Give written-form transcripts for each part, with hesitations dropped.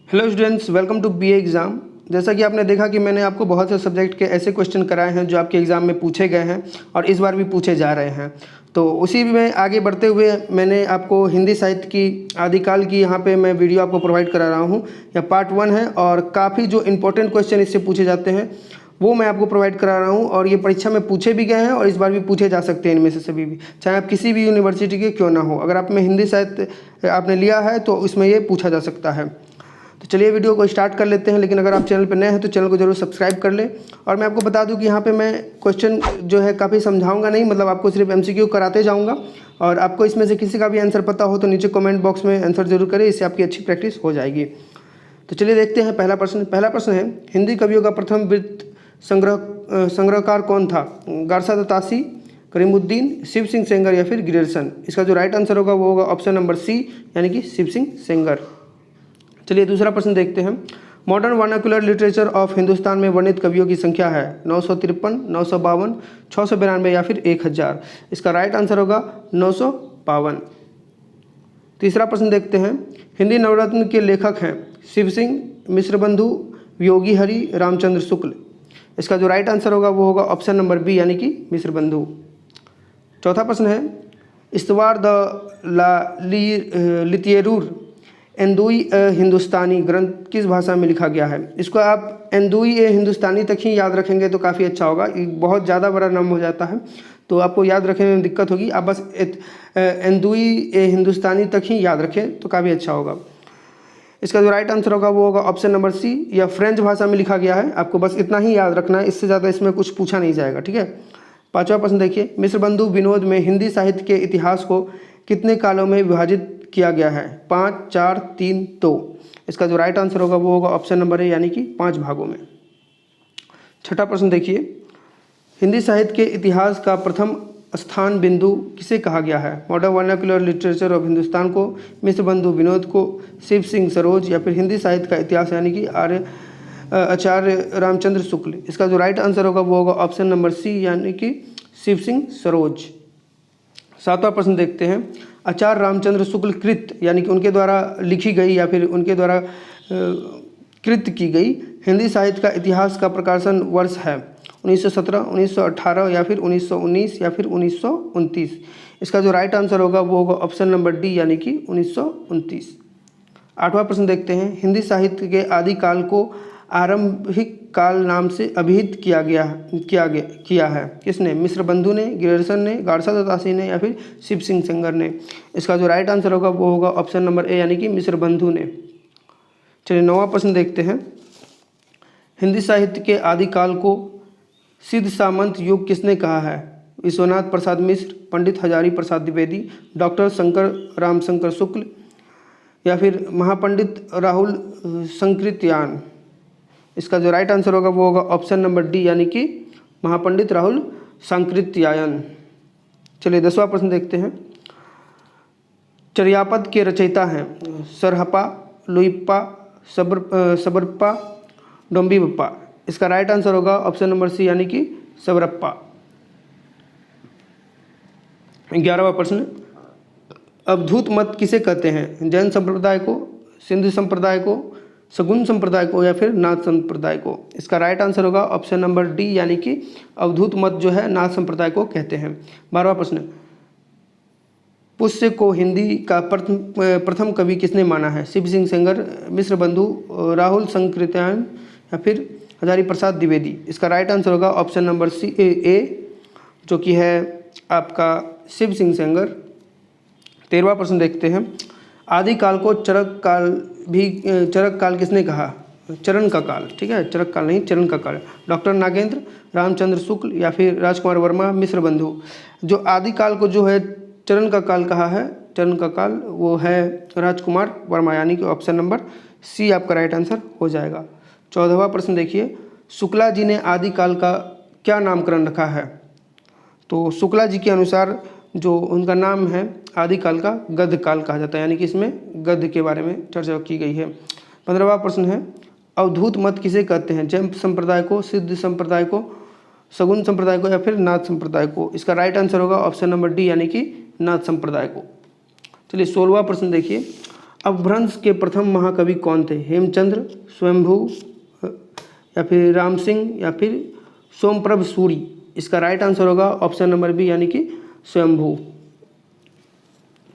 Hello students, welcome to BA exam. जैसा कि आपने देखा कि मैंने आपको बहुत से सब्जेक्ट के ऐसे क्वेश्चन कराए हैं जो आपके एग्ज़ाम में पूछे गए हैं और इस बार भी पूछे जा रहे हैं। तो उसी में आगे बढ़ते हुए मैंने आपको हिंदी साहित्य की आदिकाल की यहाँ पे मैं वीडियो आपको प्रोवाइड करा रहा हूँ। यह पार्ट 1 है और काफ़ी जो इंपॉर्टेंट क्वेश्चन इससे पूछे जाते हैं वो मैं आपको प्रोवाइड करा रहा हूँ और ये परीक्षा में पूछे भी गए हैं और इस बार भी पूछे जा सकते हैं इनमें से सभी भी, चाहे आप किसी भी यूनिवर्सिटी के क्यों ना हो। अगर आप में हिंदी साहित्य आपने लिया है तो इसमें ये पूछा जा सकता है। तो चलिए वीडियो को स्टार्ट कर लेते हैं, लेकिन अगर आप चैनल पर नए हैं तो चैनल को जरूर सब्सक्राइब कर लें। और मैं आपको बता दूं कि यहाँ पे मैं क्वेश्चन जो है काफ़ी समझाऊंगा नहीं, मतलब आपको सिर्फ एमसीक्यू कराते जाऊंगा और आपको इसमें से किसी का भी आंसर पता हो तो नीचे कमेंट बॉक्स में आंसर जरूर करें, इससे आपकी अच्छी प्रैक्टिस हो जाएगी। तो चलिए देखते हैं पहला प्रश्न है, हिंदी कवियों का प्रथम वृत्त संग्रहकार कौन था? गारसा तासी, करीमुद्दीन, शिव सिंह सेंगर या फिर ग्रियर्सन? इसका जो राइट आंसर होगा वो होगा ऑप्शन नंबर सी, यानी कि शिव सिंह सेंगर। चलिए दूसरा प्रश्न देखते हैं, modern vernacular literature of Hindustan में वर्णित कवियों की संख्या है 953, 952, 692 या फिर 1000? इसका राइट आंसर होगा 952। तीसरा प्रश्न देखते हैं, हिंदी नवरत्न के लेखक हैं शिव सिंह, मिश्र बंधु, योगी हरि, रामचंद्र शुक्ल? इसका जो राइट आंसर होगा वो होगा ऑप्शन नंबर बी, यानी कि मिश्र बंधु। चौथा प्रश्न है, इस्तवार द लितियरूर एंदुई हिंदुस्तानी ग्रंथ किस भाषा में लिखा गया है? इसको आप एंदुई हिंदुस्तानी तक ही याद रखेंगे तो काफ़ी अच्छा होगा, बहुत ज़्यादा बड़ा नाम हो जाता है तो आपको याद रखने में दिक्कत होगी। आप बस एंदुई हिंदुस्तानी तक ही याद रखें तो काफ़ी अच्छा होगा। इसका जो राइट आंसर होगा वो होगा ऑप्शन नंबर सी, या फ्रेंच भाषा में लिखा गया है। आपको बस इतना ही याद रखना है, इससे ज़्यादा इसमें कुछ पूछा नहीं जाएगा, ठीक है। पाँचवा प्रश्न देखिए, मिश्र बंधु विनोद में हिंदी साहित्य के इतिहास को कितने कालों में विभाजित किया गया है? 5, 4, 3, 2? इसका जो राइट आंसर होगा वो होगा ऑप्शन नंबर ए, यानी कि 5 भागों में। छठा प्रश्न देखिए, हिंदी साहित्य के इतिहास का प्रथम स्थान बिंदु किसे कहा गया है? Modern vernacular literature of Hindustan को, मिश्र बंधु विनोद को, शिव सिंह सरोज या फिर हिंदी साहित्य का इतिहास यानी कि आचार्य रामचंद्र शुक्ल? इसका जो राइट आंसर होगा वो होगा ऑप्शन नंबर सी, यानी कि शिव सिंह सरोज। सातवां प्रश्न देखते हैं, आचार्य रामचंद्र शुक्ल कृत यानी कि उनके द्वारा लिखी गई या फिर उनके द्वारा कृत की गई हिंदी साहित्य का इतिहास का प्रकाशन वर्ष है 1917, 1918 या फिर 1919 या फिर 1929? इसका जो राइट आंसर होगा वो होगा ऑप्शन नंबर डी, यानी कि 1929। आठवां प्रश्न देखते हैं, हिंदी साहित्य के आदि काल को आरंभिक काल नाम से अभिहित किया है किसने? मिश्र बंधु ने, ग्रियर्सन ने, गारसा तासी ने या फिर शिव सिंह सेंगर ने? इसका जो राइट आंसर होगा वो होगा ऑप्शन नंबर ए, यानी कि मिश्र बंधु ने। चलिए नौवां प्रश्न देखते हैं, हिंदी साहित्य के आदि काल को सिद्ध सामंत युग किसने कहा है? विश्वनाथ प्रसाद मिश्र, पंडित हजारी प्रसाद द्विवेदी, डॉक्टर शंकर रामशंकर शुक्ल या फिर महापंडित राहुल संकृत्यायन? इसका जो राइट आंसर होगा वो होगा ऑप्शन नंबर डी, यानी कि महापंडित राहुल संकृत्यायन। चलिए 10वां प्रश्न देखते हैं, चर्यापद के रचयिता हैं सरहपा, लुइप्पा, सबरप्पा, डोम्बिवप्पा? इसका राइट आंसर होगा ऑप्शन नंबर सी, यानी कि सबरप्पा। 11वां प्रश्न, अवधूत मत किसे कहते हैं? जैन संप्रदाय को, सिंधु संप्रदाय को, सगुन संप्रदाय को या फिर नाथ संप्रदाय को? इसका राइट आंसर होगा ऑप्शन नंबर डी, यानी कि अवधूत मत जो है नाथ संप्रदाय को कहते हैं। 12वां प्रश्न, पुष्य को हिंदी का प्रथम कवि किसने माना है? शिव सिंह सेंगर, मिश्र बंधु, राहुल संकृत्यायन या फिर हजारी प्रसाद द्विवेदी? इसका राइट आंसर होगा ऑप्शन नंबर सी ए, जो कि है आपका शिव सिंह सेंगर। 13वां प्रश्न देखते हैं, आदिकाल को चरक काल किसने कहा? चरण का काल, ठीक है, चरक काल नहीं, चरण का काल। डॉक्टर नागेंद्र, रामचंद्र शुक्ल या फिर राजकुमार वर्मा, मिश्र बंधु? जो आदिकाल को जो है चरण का काल कहा है, चरण का काल, वो है राजकुमार वर्मा, यानी कि ऑप्शन नंबर सी आपका राइट आंसर हो जाएगा। 14वां प्रश्न देखिए, शुक्ला जी ने आदिकाल का क्या नामकरण रखा है? तो शुक्ला जी के अनुसार जो उनका नाम है आदिकाल का गद्य काल कहा जाता है, यानी कि इसमें गद्य के बारे में चर्चा की गई है। 15वां प्रश्न है, अवधूत मत किसे कहते हैं? जैन संप्रदाय को, सिद्ध संप्रदाय को, सगुन संप्रदाय को या फिर नाथ संप्रदाय को? इसका राइट आंसर होगा ऑप्शन नंबर डी, यानी कि नाथ संप्रदाय को। चलिए 16वां प्रश्न देखिए, अपभ्रंश के प्रथम महाकवि कौन थे? हेमचंद्र, स्वयंभू या फिर राम सिंह या फिर सोमप्रभ सूरी? इसका राइट आंसर होगा ऑप्शन नंबर बी यानी कि स्वयंभू।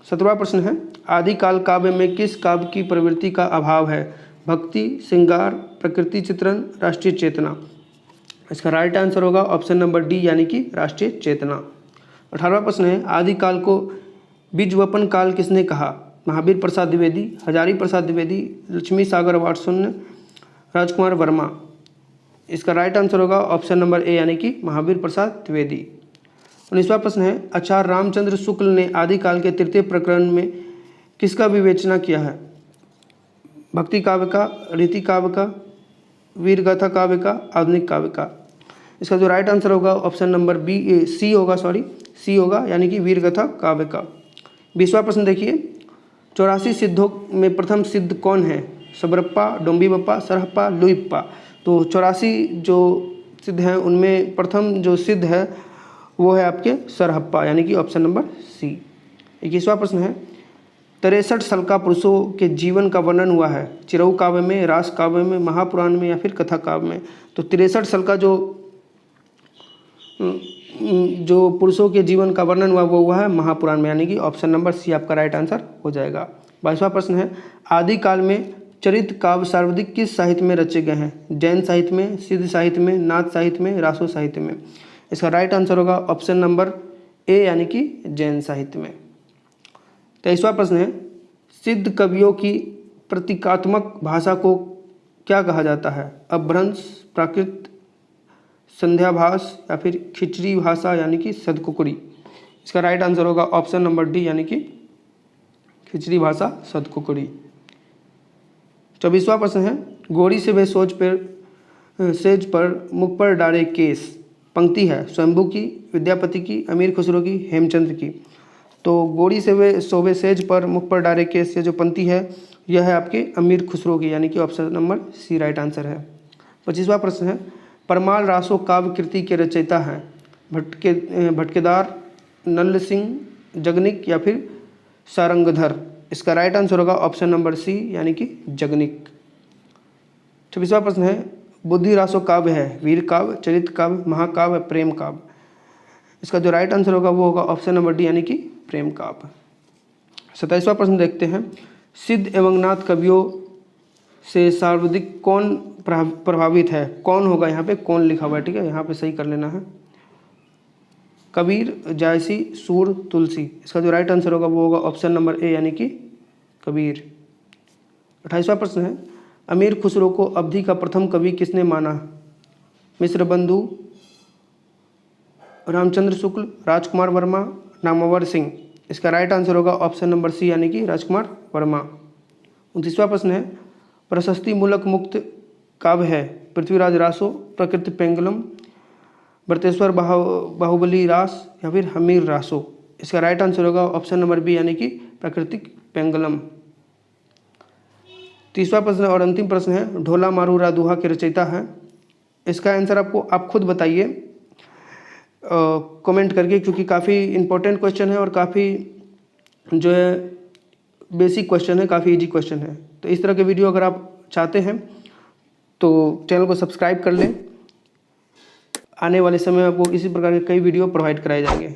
17वां प्रश्न है, आदिकाल काव्य में किस काव्य की प्रवृत्ति का अभाव है? भक्ति, श्रृंगार, प्रकृति चित्रण, राष्ट्रीय चेतना? इसका राइट आंसर होगा ऑप्शन नंबर डी यानी कि राष्ट्रीय चेतना। 18वां प्रश्न है, आदिकाल को बीजवपन काल किसने कहा? महावीर प्रसाद द्विवेदी, हजारी प्रसाद द्विवेदी, लक्ष्मी सागर वात्सल्य, राजकुमार वर्मा? इसका राइट आंसर होगा ऑप्शन नंबर ए यानी कि महावीर प्रसाद द्विवेदी। 19वां प्रश्न है, आचार्य रामचंद्र शुक्ल ने आदिकाल के तृतीय प्रकरण में किसका विवेचना किया है? भक्ति काव्य का, रीति काव्य का, वीरगाथा काव्य का, आधुनिक काव्य का? इसका जो राइट आंसर होगा ऑप्शन नंबर बी सी होगा यानी कि वीरगाथा काव्य का। 20वां प्रश्न देखिए, 84 सिद्धों में प्रथम सिद्ध कौन है? सबरप्पा, डोम्बीबप्पा, सरहप्पा, लुइप्पा? तो 84 जो सिद्ध हैं उनमें प्रथम जो सिद्ध है वो है आपके सरहप्पा यानी कि ऑप्शन नंबर सी। 21वां प्रश्न है, 63 सल्का पुरुषों के जीवन का वर्णन हुआ है चिरऊ काव्य में, रास काव्य में, महापुराण में या फिर कथा काव्य में? तो 63 सल्का जो पुरुषों के जीवन का वर्णन हुआ वो हुआ है महापुराण में यानी कि ऑप्शन नंबर सी आपका राइट आंसर हो जाएगा। 22वां प्रश्न है, आदिकाल में चरित काव्य सर्वाधिक किस साहित्य में रचे गए हैं? जैन साहित्य में, सिद्ध साहित्य में, नाथ साहित्य में, रासो साहित्य में? इसका राइट आंसर होगा ऑप्शन नंबर ए यानी कि जैन साहित्य में। 23वां प्रश्न है, सिद्ध कवियों की प्रतीकात्मक भाषा को क्या कहा जाता है? अपभ्रंश, प्राकृत, संध्याभास या फिर खिचड़ी भाषा यानी कि सदकुकड़ी? इसका राइट आंसर होगा ऑप्शन नंबर डी यानी कि खिचड़ी भाषा सदकुकड़ी। 24वां प्रश्न है, गोरी से वे सेज पर मुख पर डाले केस? पंक्ति है स्वयंभू की, विद्यापति की, अमीर खुसरो की, हेमचंद की? तो गोरी से वे शोभे सेज पर मुख पर डाले केस, ये जो पंक्ति है यह है आपके अमीर खुसरो की यानी कि option number C right answer है। 25वां प्रश्न है, परमाल रासो काव्य कृति के रचयिता हैं? भटकेदार, नल्ल सिंह, जगनिक या फिर सारंगधर? इसका राइट आंसर होगा ऑप्शन नंबर सी यानी कि जगनिक। 26वां प्रश्न है, बुद्धि रासो काव्य है वीर काव्य, चरित काव्य, महाकाव्य, प्रेम काव्य? इसका जो राइट आंसर होगा वो होगा ऑप्शन नंबर डी यानी कि प्रेम काव्य। 27वां प्रश्न देखते हैं, सिद्ध एवं नाथ कवियों से सर्वाधिक कौन प्रभावित है? कौन होगा यहाँ पे, कौन लिखा हुआ है, ठीक है, यहाँ पे सही कर लेना है। कबीर, जायसी, सूर, तुलसी? इसका जो राइट आंसर होगा वो होगा ऑप्शन नंबर ए यानी कि कबीर। 28वां प्रश्न है, अमीर खुसरो को अवधि का प्रथम कवि किसने माना? मिश्र बंधु, रामचंद्र शुक्ल, राजकुमार वर्मा, नामवर सिंह? इसका राइट आंसर होगा ऑप्शन नंबर सी यानी कि राजकुमार वर्मा। 29वां प्रश्न है, प्रशस्ति मूलक मुक्त काव्य है पृथ्वीराज रासो, प्रकृति पेंगलम, बृतेश्वर बाहुबली रास या फिर हमीर रासो? इसका राइट आंसर होगा ऑप्शन नंबर बी यानी कि प्राकृतिक पेंगलम। 30वां प्रश्न और अंतिम प्रश्न है, ढोला मारू रादुहा के रचयिता है? इसका आंसर आप खुद बताइए कमेंट करके, क्योंकि काफ़ी इंपॉर्टेंट क्वेश्चन है और काफ़ी जो है बेसिक क्वेश्चन है, काफ़ी इजी क्वेश्चन है। तो इस तरह के वीडियो अगर आप चाहते हैं तो चैनल को सब्सक्राइब कर लें। आने वाले समय में आपको इसी प्रकार के कई वीडियो प्रोवाइड कराए जाएंगे।